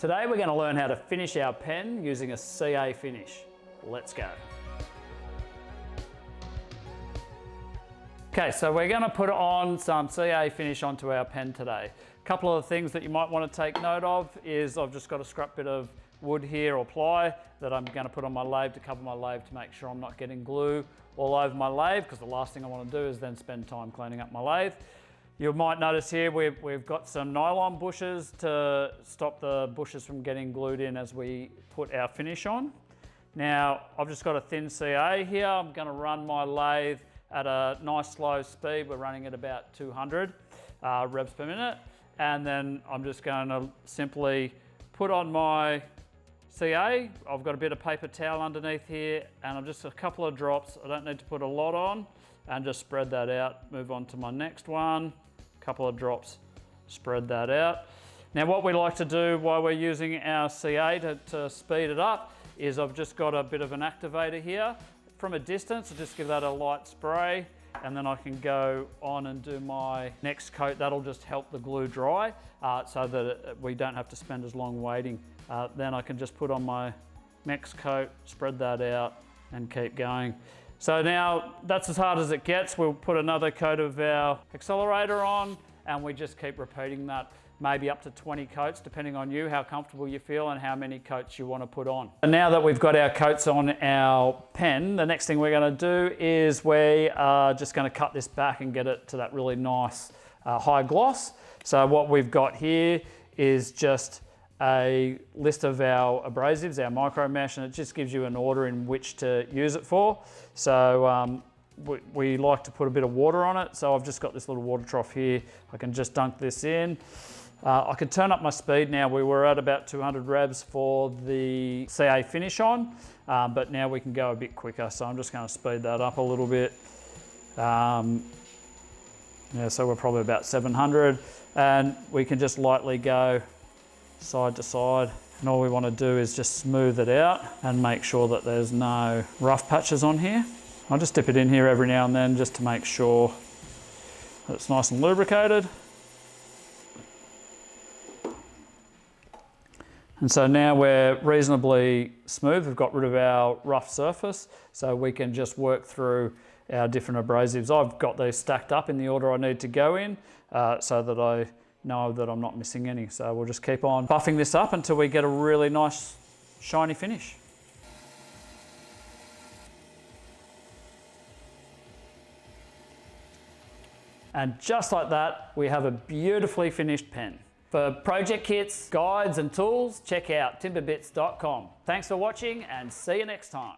Today we're going to learn how to finish our pen using a CA finish. Let's go. Okay, so we're going to put on some CA finish onto our pen today. A couple of things that you might want to take note of is I've just got a scrap bit of wood here or ply that I'm going to put on my lathe to cover my lathe to make sure I'm not getting glue all over my lathe, because the last thing I want to do is then spend time cleaning up my lathe. You might notice here we've got some nylon bushes to stop the bushes from getting glued in as we put our finish on. Now I've just got a thin CA here. I'm going to run my lathe at a nice slow speed. We're running at about 200 revs per minute. And then I'm just going to simply put on my CA. I've got a bit of paper towel underneath here and I'm just a couple of drops. I don't need to put a lot on, and just spread that out. Move on to my next one. Couple of drops, spread that out. Now what we like to do while we're using our CA to speed it up is I've just got a bit of an activator here. From a distance, I just give that a light spray, and then I can go on and do my next coat. That'll just help the glue dry so that we don't have to spend as long waiting. Then I can just put on my next coat, spread that out, and keep going. So now that's as hard as it gets. We'll put another coat of our accelerator on, and we just keep repeating that, maybe up to 20 coats, depending on you, how comfortable you feel and how many coats you want to put on. And now that we've got our coats on our pen, the next thing we're going to do is we are just going to cut this back and get it to that really nice high gloss. So what we've got here is just a list of our abrasives, our micro mesh, and it just gives you an order in which to use it for. So we like to put a bit of water on it. So I've just got this little water trough here. I can just dunk this in. I can turn up my speed now. We were at about 200 revs for the CA finish on, but now we can go a bit quicker. So I'm just going to speed that up a little bit. Yeah, so we're probably about 700, and we can just lightly go side to side, and all we want to do is just smooth it out and make sure that there's no rough patches on here. I'll just dip it in here every now and then just to make sure that it's nice and lubricated. And so now we're reasonably smooth. We've got rid of our rough surface, so we can just work through our different abrasives. I've got these stacked up in the order I need to go in so that I know that I'm not missing any. So we'll just keep on buffing this up until we get a really nice shiny finish. And just like that, we have a beautifully finished pen. For project kits, guides and tools, check out timberbits.com. Thanks for watching and see you next time.